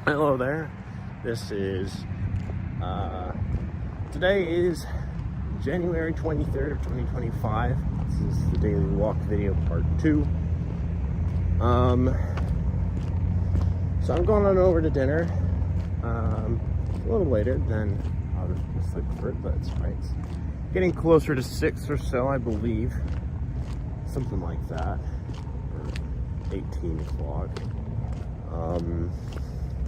Hello there. Today is January 23rd of 2025. This is the Daily Walk video part 2. So I'm going on over to dinner. A little later than I was looking for it, but it's right. It's getting closer to 6 or so, I believe. Something like that. Or 18 o'clock.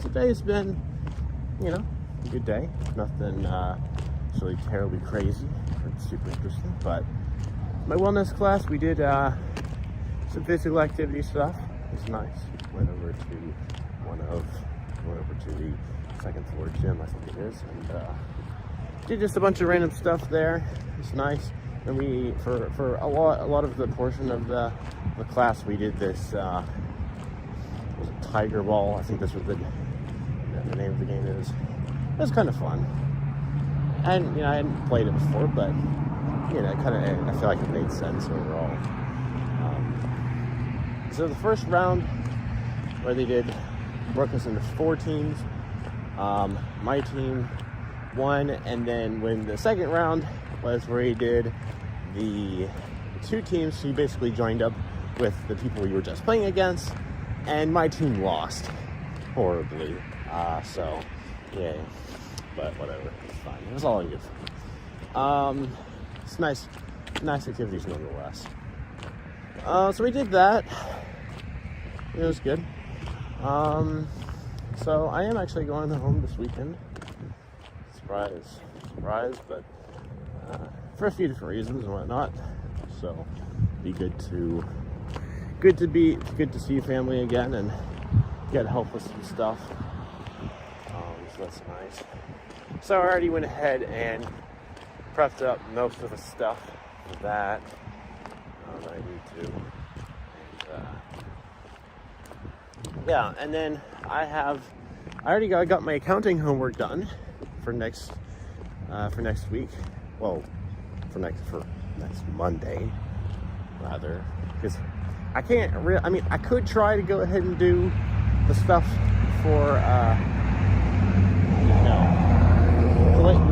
Today's been, a good day. Nothing really terribly crazy or super interesting, but my wellness class, we did some physical activity stuff. It was nice. Went over to the second floor gym, I think it is, and did just a bunch of random stuff there. It's nice. And we, for a lot of the portion of the class, we did this was it Tiger Ball? I think that's what the name of the game is. It was kind of fun. And I hadn't played it before, but I feel like it made sense overall. So the first round, where they broke us into 4 teams. My team won, and then when the second round was where he did the 2 teams, so he basically joined up with the people we were just playing against, and my team lost horribly. So yeah, but whatever, it's fine. It was all in good fun. It's nice activities nonetheless. So we did that. It was good. So I am actually going home this weekend. Surprise, but for a few different reasons and whatnot. So be good to see family again and get help with some stuff. So that's nice. So I already went ahead and prepped up most of the stuff for that I need to. And and then I got my accounting homework done for next week. Well, for next Monday, rather, because I could try to go ahead and do the stuff for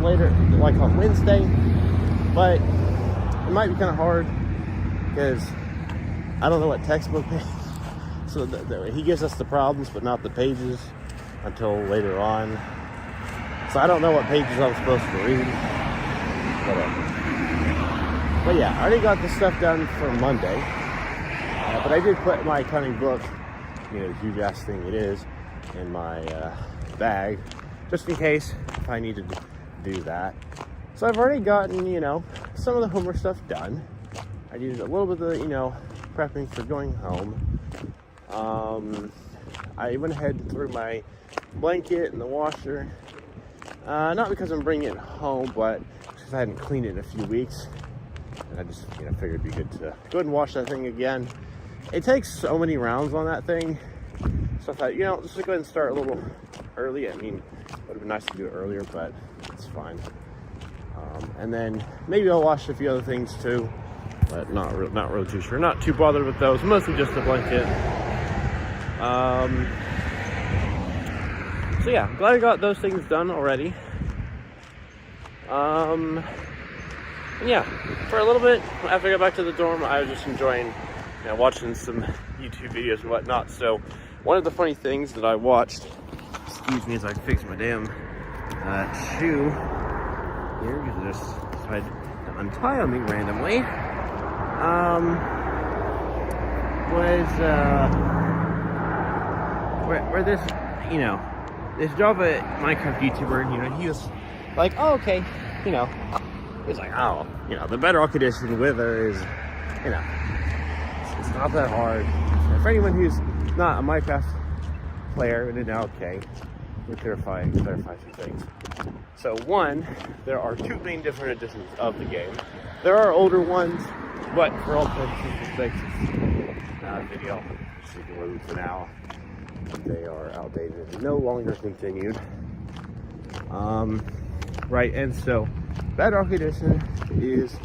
later, like on Wednesday, but it might be kind of hard because I don't know what textbook is. So he gives us the problems, but not the pages until later on. So I don't know what pages I'm supposed to read. Whatever. But yeah, I already got the stuff done for Monday. But I did put my accounting book, the huge ass thing it is, in my bag, just in case if I needed to do that. So I've already gotten, some of the homework stuff done. I did a little bit of the, prepping for going home. I went ahead and threw my blanket in the washer. Not because I'm bringing it home, but because I hadn't cleaned it in a few weeks. And I just, figured it'd be good to go ahead and wash that thing again. It takes so many rounds on that thing. So I thought, let's just go ahead and start a little early. I mean, it would have been nice to do it earlier, but it's fine. And then maybe I'll wash a few other things too, but not really too sure. Not too bothered with those. Mostly just the blanket. So yeah, I'm glad I got those things done already. And yeah, for a little bit after I got back to the dorm, I was just enjoying, watching some YouTube videos and whatnot. So one of the funny things that I watched, excuse me as I fix my damn shoe here, because I just decided to untie on me randomly, was where this, this Java Minecraft YouTuber, he was like, oh, okay, he was like, oh, the Bedrock Edition Wither is, it's not that hard. And for anyone who's not a Minecraft player, then okay, we'll clarify a few things. So one, there are 2 main different editions of the game. There are older ones, but for all purposes and sakes, video, so you can remove for now. They are outdated and no longer continued. Right, and so Bedrock Edition is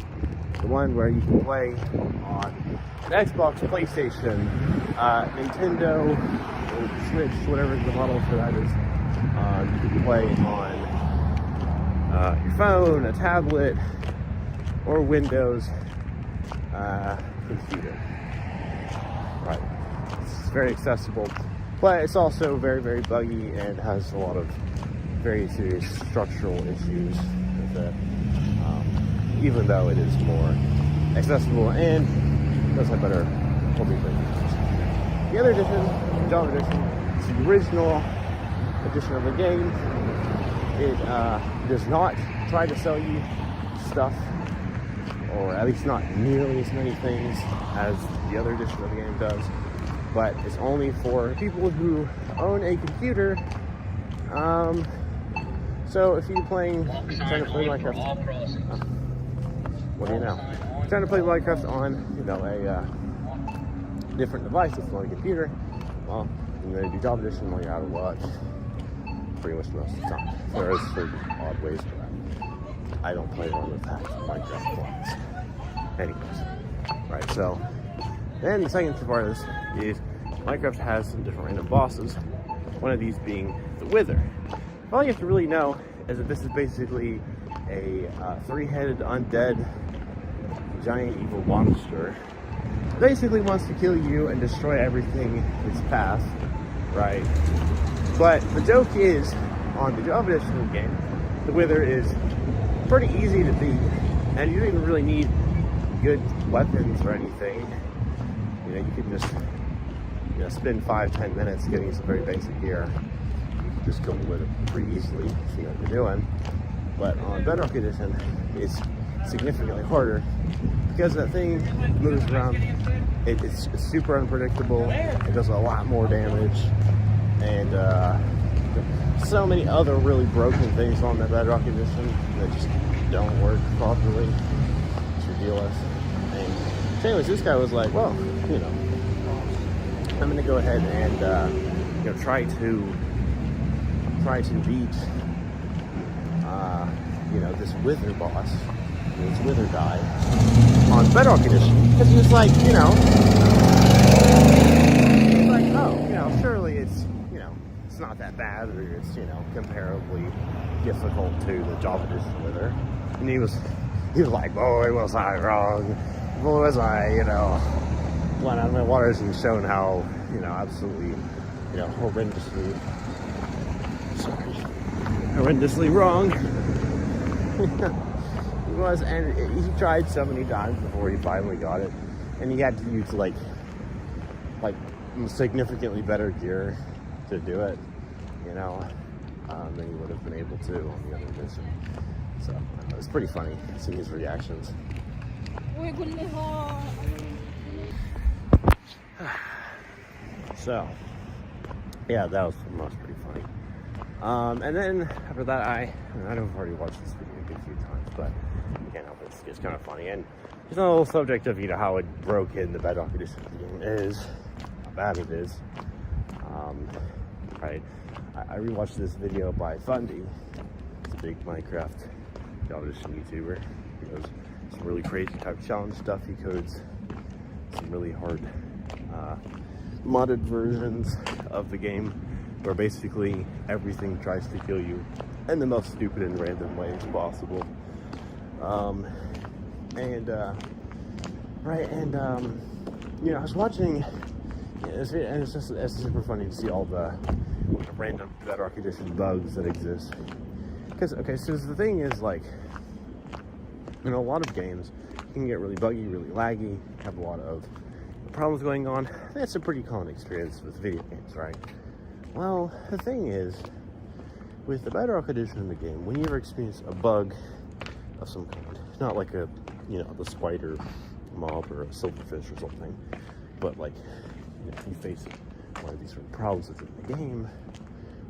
the one where you can play on an Xbox, PlayStation, Nintendo, or Switch, whatever the model for that is. You can play on your phone, a tablet, or Windows computer. Right. It's very accessible, but it's also very, very buggy and has a lot of very serious structural issues with it. Even though it is more accessible and does have better homing features. The other edition, the Java edition, is the original edition of the game. It does not try to sell you stuff, or at least not nearly as many things as the other edition of the game does, but it's only for people who own a computer. So if you're trying to play Minecraft, what do you know? Trying to play Minecraft on, you know, a different device that's not a computer, well, you know, do Java edition while you're out of luck pretty much most of the time. There is certain odd ways for that. I don't play one with that Minecraft clients. Anyways, right, so then the second part of this is Minecraft has some different random bosses, one of these being the Wither. All you have to really know is that this is basically a three-headed undead giant evil monster. Basically wants to kill you and destroy everything in its path, right? But the joke is, on the Java edition of the game, the Wither is pretty easy to beat, and you don't even really need good weapons or anything. You know, you can just, you know, spend 5-10 minutes getting some very basic gear. You can just kill the Wither pretty easily if you know what you're doing. But on Bedrock edition, it's significantly harder because that thing moves around. It's super unpredictable. It does a lot more damage, and so many other really broken things on the Bedrock edition that just don't work properly. It's ridiculous. And anyways, this guy was like, well, you know, I'm gonna go ahead and you know, try to beat you know, this Wither boss, this Wither guy on Bedrock edition, because he was like, you know, oh, you know, surely it's, you know, it's not that bad, or it's, you know, comparably difficult to the Java edition Wither. And he was like, boy, was I wrong, boy, was I, you know, blown out of my waters, and shown how, you know, absolutely, you know, horrendously wrong he was. And he tried so many times before he finally got it, and he had to use like significantly better gear to do it, you know, than he would have been able to on the other edition. So it was pretty funny seeing his reactions. So yeah, that was pretty funny. And then after that, I know I've already watched this video a few times, but you can't help it. It's kind of funny. And just on the whole subject of, you know, how it broke in the Bedrock edition of the game is, how bad it is. Right. I rewatched this video by Fundy. He's a big Minecraft Java edition YouTuber. He does some really crazy type challenge stuff. He codes some really hard modded versions of the game, where basically everything tries to kill you in the most stupid and random ways possible. You know, I was watching, and it's super funny to see all the random Bedrock edition bugs that exist. Because, okay, so the thing is, like, you know, a lot of games can get really buggy, really laggy, have a lot of problems going on. That's a pretty common experience with video games, right? Well, the thing is, with the Bedrock edition of the game, when you ever experience a bug of some kind, not like a, you know, the spider mob or a silverfish or something, but like, you know, you face one of these sort of problems within the game,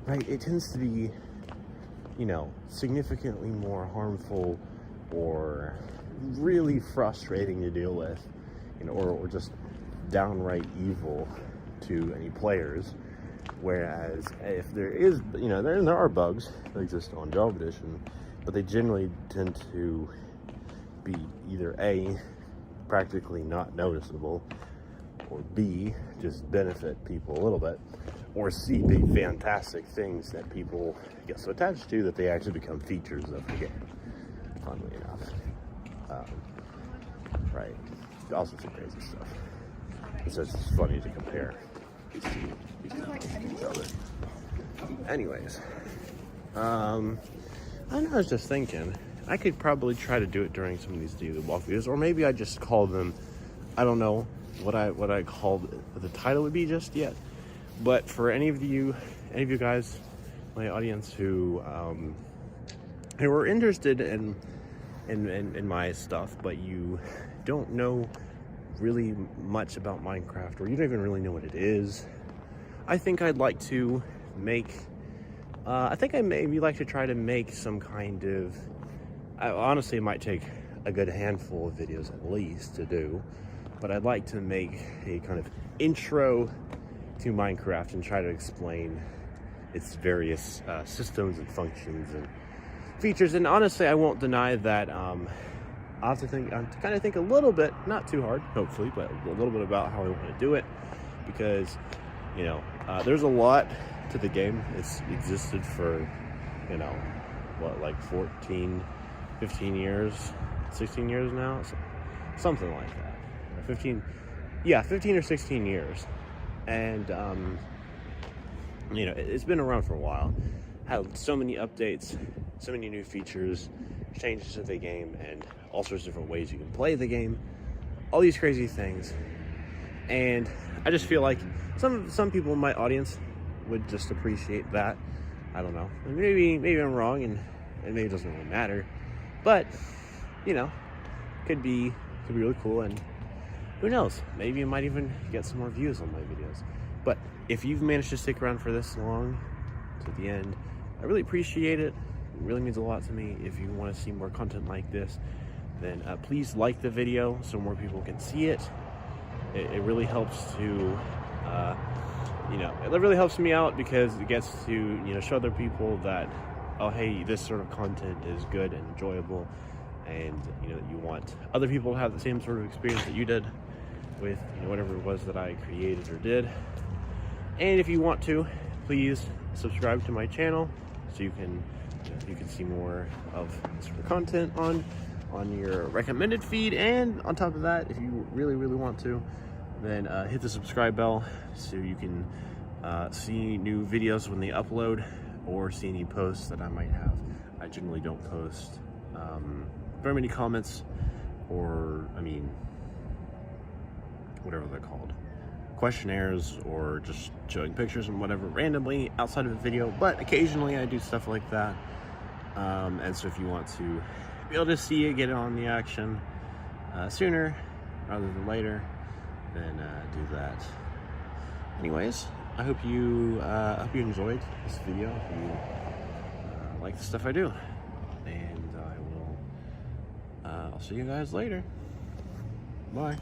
right? It tends to be, you know, significantly more harmful or really frustrating to deal with, you know, or just downright evil to any players. Whereas if there is, you know, there are bugs that exist on Java edition, but they generally tend to be either A, practically not noticeable, or B, just benefit people a little bit, or C, be fantastic things that people get so attached to that they actually become features of the game, funnily enough. Right. Also some crazy stuff. And so it's just funny to compare these two to each other. Anyways, I was just thinking, I could probably try to do it during some of these daily walkthroughs, or maybe I just call them, I don't know what I called the title would be just yet. But for any of you guys, my audience who are interested in my stuff, but you don't know really much about Minecraft, or you don't even really know what it is, I think I'd like to make, I think I maybe like to try to make some kind of, honestly it might take a good handful of videos at least to do, but I'd like to make a kind of intro to Minecraft and try to explain its various systems and functions and features. And honestly, I won't deny that I'll have to kind of think a little bit, not too hard, hopefully, but a little bit about how I want to do it, because, you know, there's a lot to the game. It's existed for, you know, what, like 14, 15 years, 16 years now, something like that. 15 or 16 years. And, you know, it's been around for a while. Had so many updates, so many new features, changes to the game, and all sorts of different ways you can play the game. All these crazy things. And I just feel like some people in my audience would just appreciate that. I don't know. Maybe I'm wrong, and maybe it doesn't really matter. But, you know, could be really cool, and who knows? Maybe you might even get some more views on my videos. But if you've managed to stick around for this long to the end, I really appreciate it. It really means a lot to me. If you want to see more content like this, then please like the video so more people can see it. It really helps to, you know, it really helps me out, because it gets to, you know, show other people that, oh, hey, this sort of content is good and enjoyable, and, you know, you want other people to have the same sort of experience that you did with, you know, whatever it was that I created or did. And if you want to, please subscribe to my channel so you can see more of this sort of content on your recommended feed. And on top of that, if you really want to, then hit the subscribe bell so you can see new videos when they upload, or see any posts that I might have. I generally don't post very many comments, or, I mean, whatever they're called, questionnaires, or just showing pictures and whatever randomly outside of a video, but occasionally I do stuff like that. And so if you want to be able to see it, get it on the action sooner rather than later, then do that. Anyways, I hope you enjoyed this video. If you like the stuff I do, and I'll see you guys later. Bye.